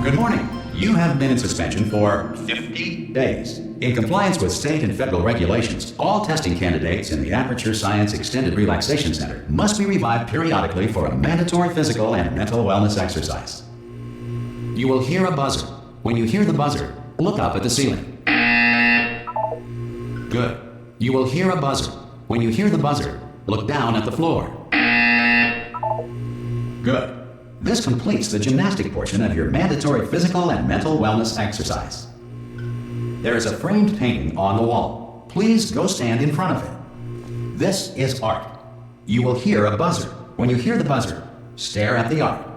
Good morning. You have been in suspension for 50 days. In compliance with state and federal regulations, all testing candidates in the Aperture Science Extended Relaxation Center must be revived periodically for a mandatory physical and mental wellness exercise. You will hear a buzzer. When you hear the buzzer, look up at the ceiling. Good. You will hear a buzzer. When you hear the buzzer, look down at the floor. Good. This completes the gymnastic portion of your mandatory physical and mental wellness exercise. There is a framed painting on the wall. Please go stand in front of it. This is art. You will hear a buzzer. When you hear the buzzer, stare at the art.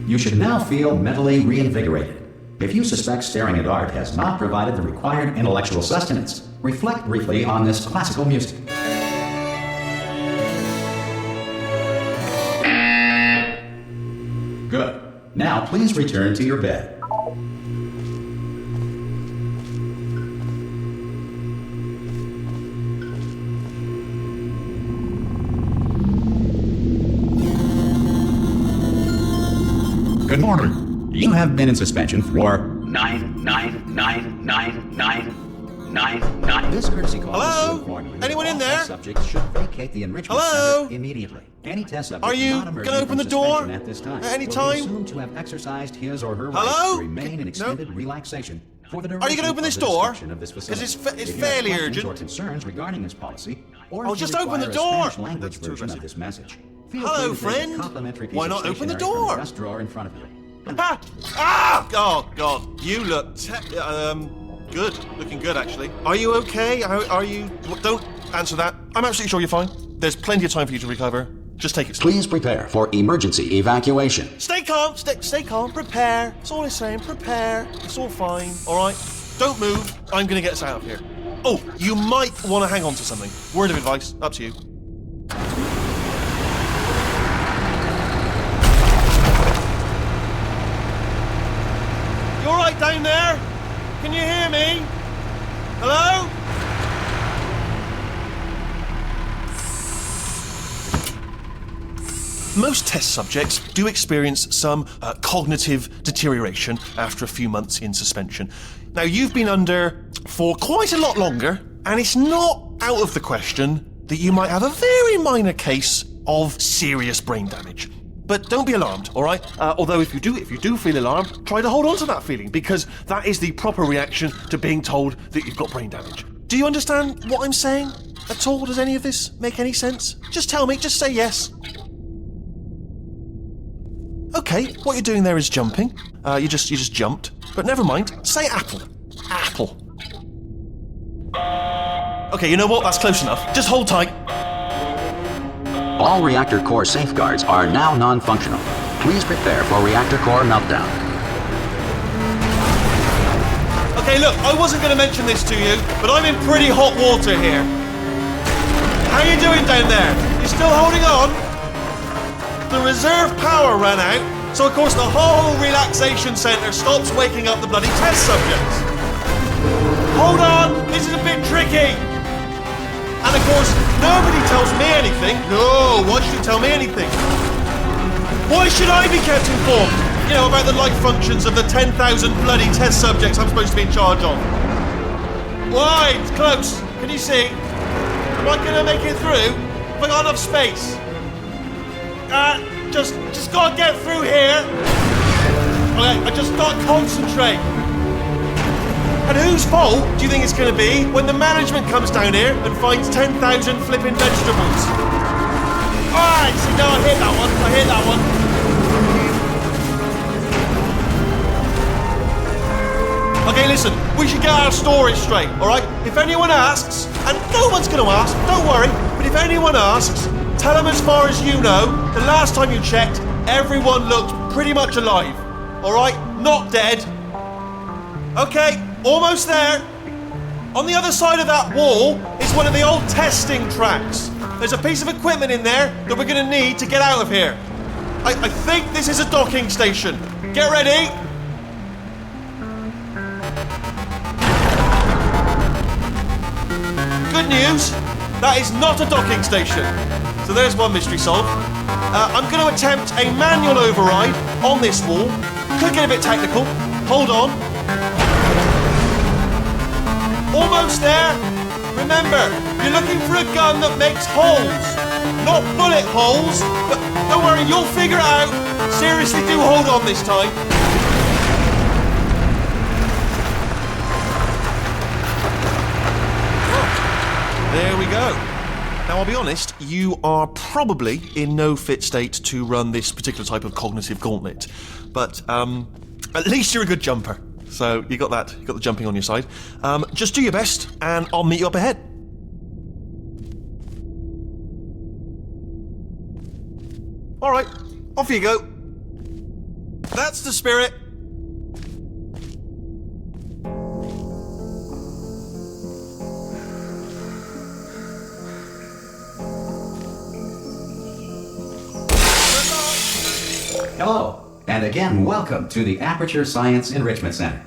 You should now feel mentally reinvigorated. If you suspect staring at art has not provided the required intellectual sustenance, reflect briefly on this classical music. Good. Now please return to your bed. Good morning. You have been in suspension for 9999999. This courtesy call. Hello? Anyone in there? Subjects should vacate the enrichment center immediately. Any test subject Are you going to open the door at this time at any will time? be assumed to have exercised his or her Hello? right to remain in extended relaxation for the duration Are you going to open this of the door? description of this Because facility. it's If you have fairly questions urgent. or concerns regarding this policy, or Oh, if just you open the require a door. Spanish language That's too version of aggressive. this message, feel Hello, free to take a friend. complimentary piece Why of not open the stationery from door? the desk drawer in front of you. Ah! Ah! Oh, God. You look good. Looking good, actually. Are you okay? Are you... Don't answer that. I'm absolutely sure you're fine. There's plenty of time for you to recover. Just take it slow. Please prepare for emergency evacuation. Stay calm. Stay calm. Prepare. That's all I'm saying. Prepare. It's all fine. All right? Don't move. I'm going to get us out of here. Oh, you might want to hang on to something. Word of advice. Up to you. You all right down there? Can you hear me? Hello? Most test subjects do experience some cognitive deterioration after a few months in suspension. Now, you've been under for quite a lot longer, and it's not out of the question that you might have a very minor case of serious brain damage. But don't be alarmed, all right? Although if you do feel alarmed, try to hold on to that feeling, because that is the proper reaction to being told that you've got brain damage. Do you understand what I'm saying at all? Does any of this make any sense? Just tell me, just say yes. Okay, what you're doing there is jumping. You just jumped. But never mind. Say apple. Apple. Okay, you know what? That's close enough. Just hold tight. All reactor core safeguards are now non-functional. Please prepare for reactor core meltdown. Okay, look, I wasn't going to mention this to you, but I'm in pretty hot water here. How you doing down there? You still holding on? The reserve power ran out, so of course the whole relaxation centre stops waking up the bloody test subjects. Hold on, this is a bit tricky. And of course, nobody tells me anything. No, why should you tell me anything? Why should I be kept informed? You know, about the life functions of the 10,000 bloody test subjects I'm supposed to be in charge of. Why? It's close. Can you see? Am I gonna make it through? Have I got enough space? Just gotta get through here. Okay, I just gotta concentrate. And whose fault do you think it's gonna be when the management comes down here and finds 10,000 flipping vegetables? Alright, so now I hit that one. Okay, listen, we should get our story straight, alright? If anyone asks, and no one's gonna ask, don't worry, but if anyone asks, tell them as far as you know, the last time you checked, everyone looked pretty much alive. Alright? Not dead. Okay, almost there. On the other side of that wall is one of the old testing tracks. There's a piece of equipment in there that we're going to need to get out of here. I think this is a docking station. Get ready. Good news, that is not a docking station. So there's one mystery solved. I'm going to attempt a manual override on this wall. Could get a bit technical. Hold on. Almost there. Remember, you're looking for a gun that makes holes. Not bullet holes. But don't worry, you'll figure it out. Seriously, do hold on this time. There we go. Now, I'll be honest, you are probably in no fit state to run this particular type of cognitive gauntlet. But at least you're a good jumper. So you got that, you got the jumping on your side. Just do your best, and I'll meet you up ahead. All right, off you go. That's the spirit. Hello, and again, welcome to the Aperture Science Enrichment Center.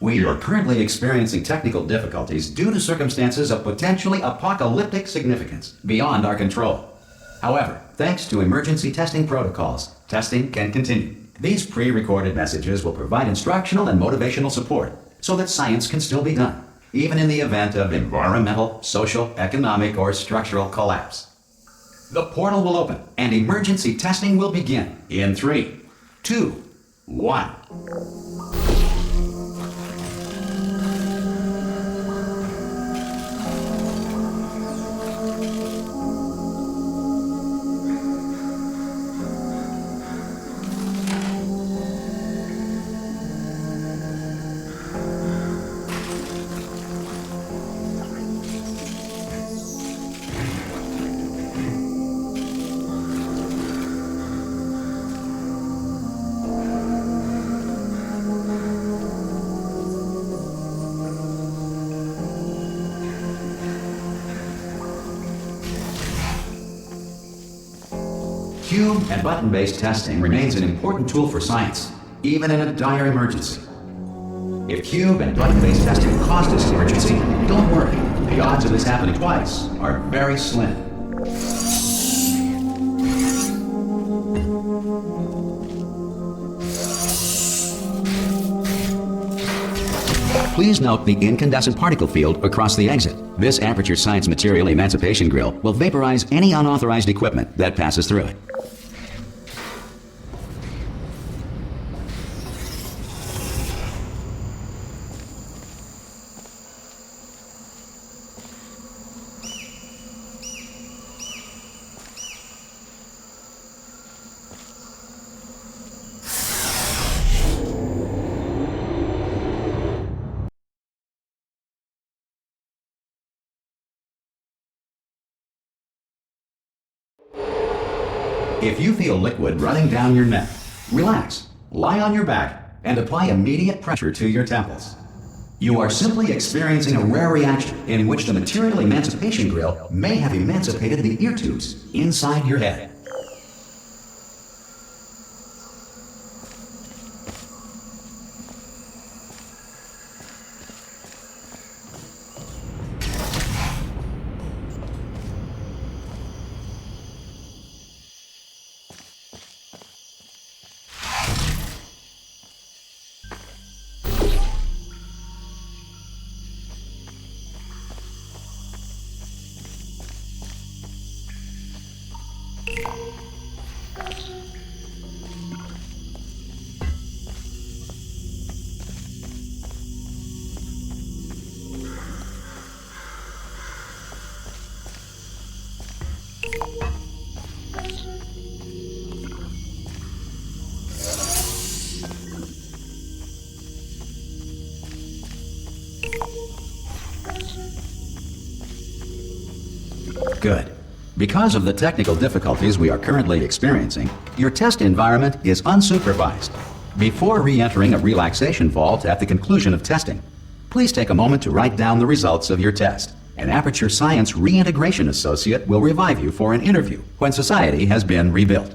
We are currently experiencing technical difficulties due to circumstances of potentially apocalyptic significance beyond our control. However, thanks to emergency testing protocols, testing can continue. These pre-recorded messages will provide instructional and motivational support so that science can still be done, even in the event of environmental, social, economic, or structural collapse. The portal will open, and emergency testing will begin in 3, 2, 1. Cube and button-based testing remains an important tool for science, even in a dire emergency. If cube and button-based testing caused this emergency, don't worry. The odds of this happening twice are very slim. Please note the incandescent particle field across the exit. This Aperture Science Material Emancipation Grill will vaporize any unauthorized equipment that passes through it. If you feel liquid running down your neck, relax, lie on your back, and apply immediate pressure to your temples. You are simply experiencing a rare reaction in which the Material Emancipation Grill may have emancipated the ear tubes inside your head. Good. Because of the technical difficulties we are currently experiencing, your test environment is unsupervised. Before re-entering a relaxation vault at the conclusion of testing, please take a moment to write down the results of your test. An Aperture Science Reintegration Associate will revive you for an interview when society has been rebuilt.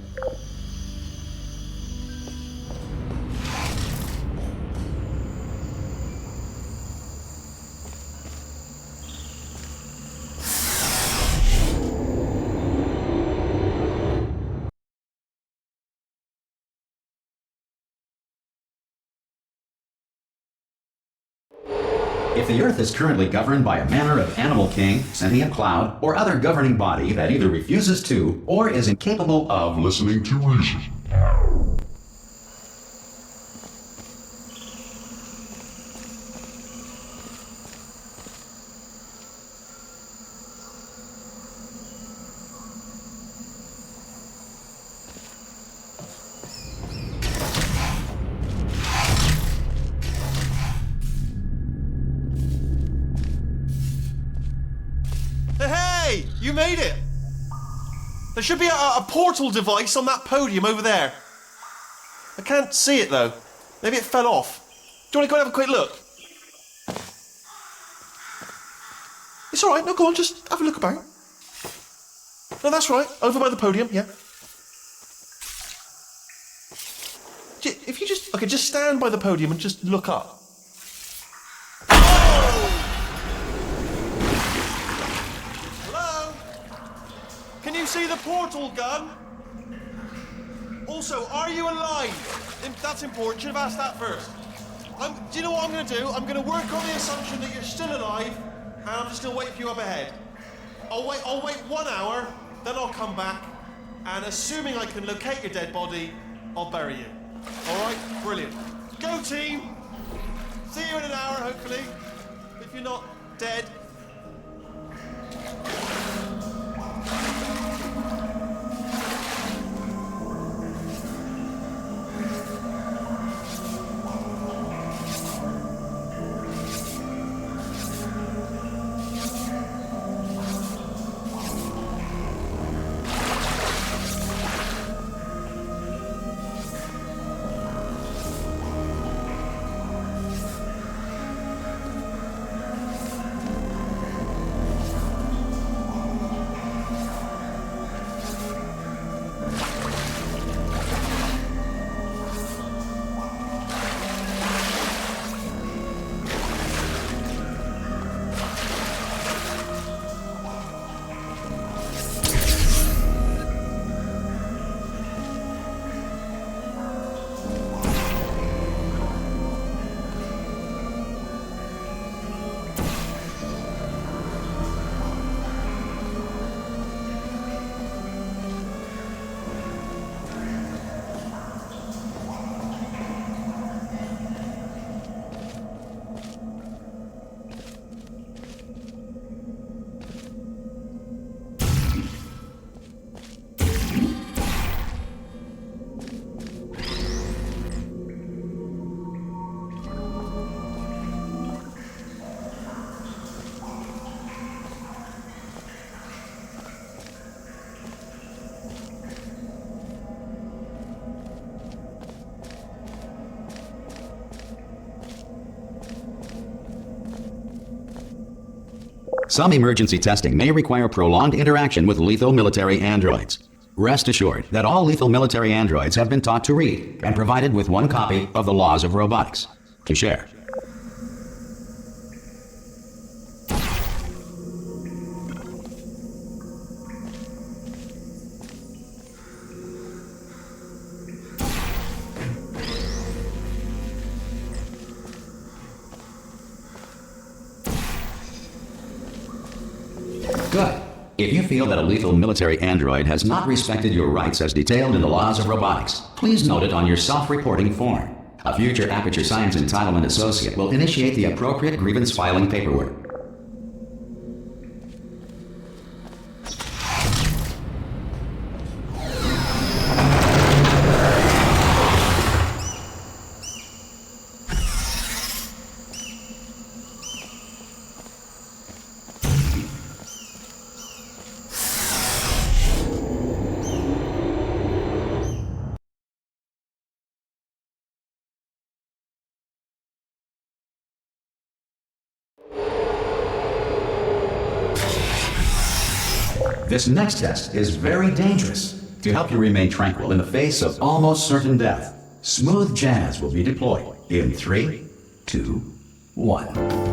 If the Earth is currently governed by a manner of animal king, sentient cloud, or other governing body that either refuses to or is incapable of listening to reason. Hey, you made it! There should be a portal device on that podium over there. I can't see it though. Maybe it fell off. Do you want to go and have a quick look? It's alright, no, go on, just have a look about. No, that's right, over by the podium, yeah. If you just stand by the podium and just look up. Can you see the portal gun? Also, are you alive? That's important. Should have asked that first. Do you know what I'm going to do? I'm going to work on the assumption that you're still alive, and I'm just going to wait for you up ahead. I'll wait 1 hour, then I'll come back, and assuming I can locate your dead body, I'll bury you. All right? Brilliant. Go team. See you in an hour, hopefully. If you're not dead. Some emergency testing may require prolonged interaction with lethal military androids. Rest assured that all lethal military androids have been taught to read and provided with one copy of the Laws of Robotics to share. Good. If you feel that a lethal military android has not respected your rights as detailed in the Laws of Robotics, please note it on your self-reporting form. A future Aperture Science Entitlement Associate will initiate the appropriate grievance filing paperwork. This next test is very dangerous. To help you remain tranquil in the face of almost certain death, smooth jazz will be deployed in 3, 2, 1.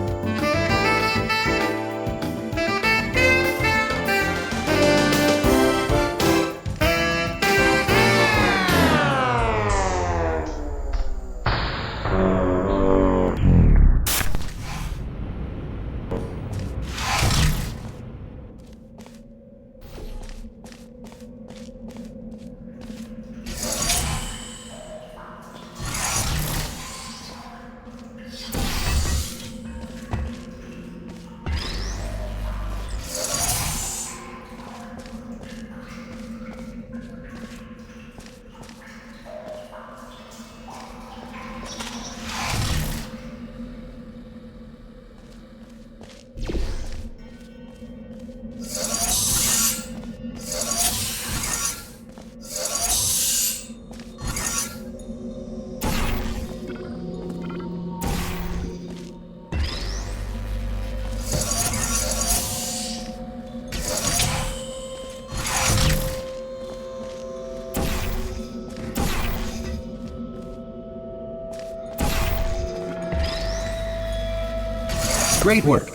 Great work.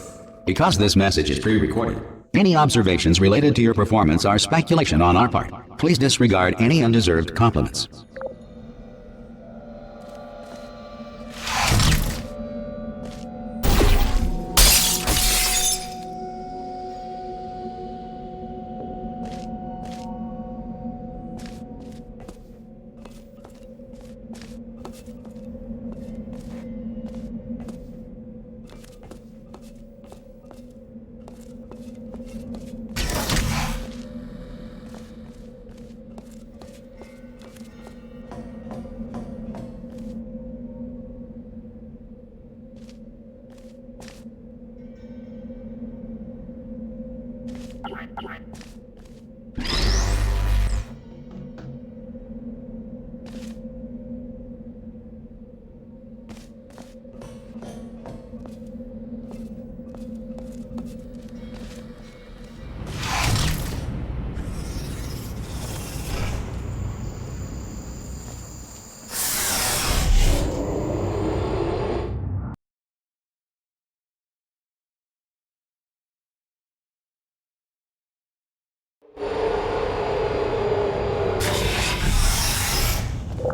Because this message is pre-recorded, any observations related to your performance are speculation on our part. Please disregard any undeserved compliments.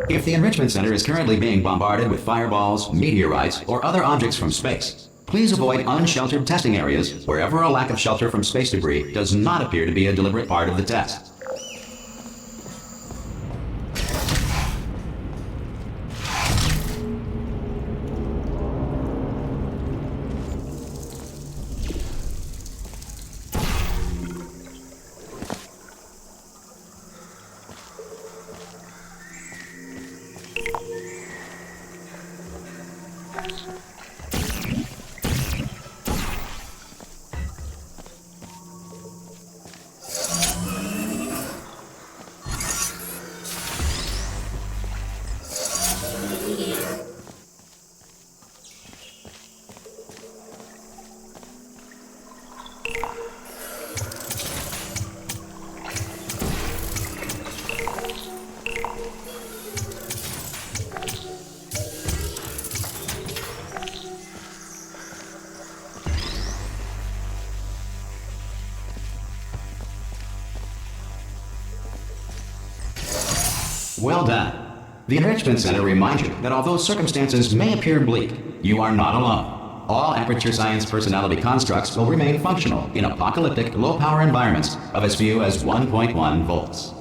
If the Enrichment Center is currently being bombarded with fireballs, meteorites, or other objects from space, please avoid unsheltered testing areas wherever a lack of shelter from space debris does not appear to be a deliberate part of the test. Well done. The Enrichment Center reminds you that although circumstances may appear bleak, you are not alone. All Aperture Science personality constructs will remain functional in apocalyptic, low-power environments of as few as 1.1 volts.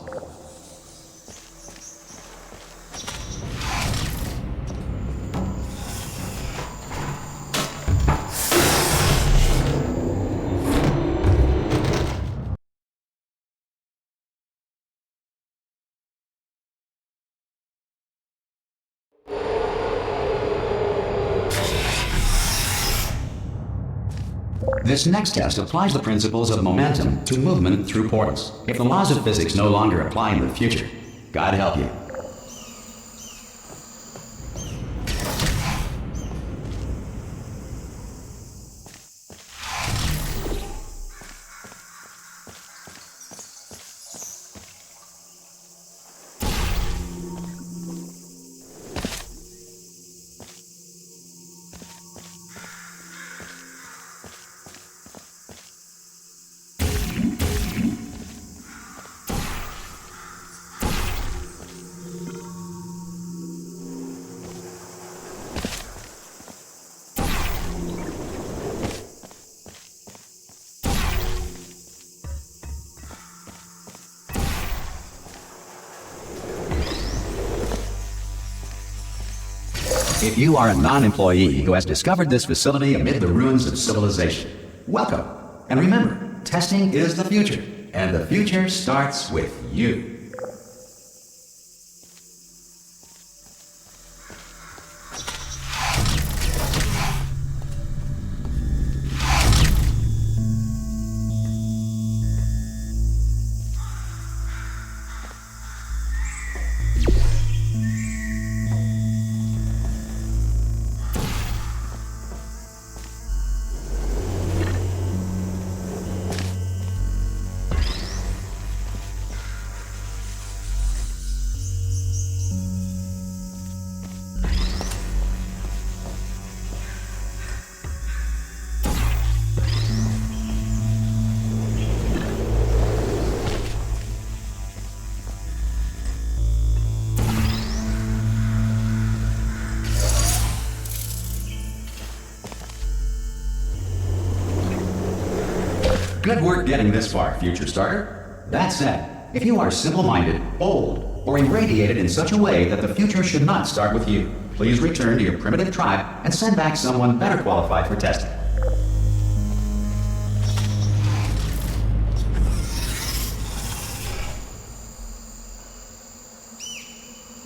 This next test applies the principles of momentum to movement through portals. If the laws of physics no longer apply in the future, God help you. If you are a non-employee who has discovered this facility amid the ruins of civilization, welcome. And remember, testing is the future, and the future starts with you. Good work getting this far, future starter. That said, if you are simple-minded, old, or irradiated in such a way that the future should not start with you, please return to your primitive tribe and send back someone better qualified for testing.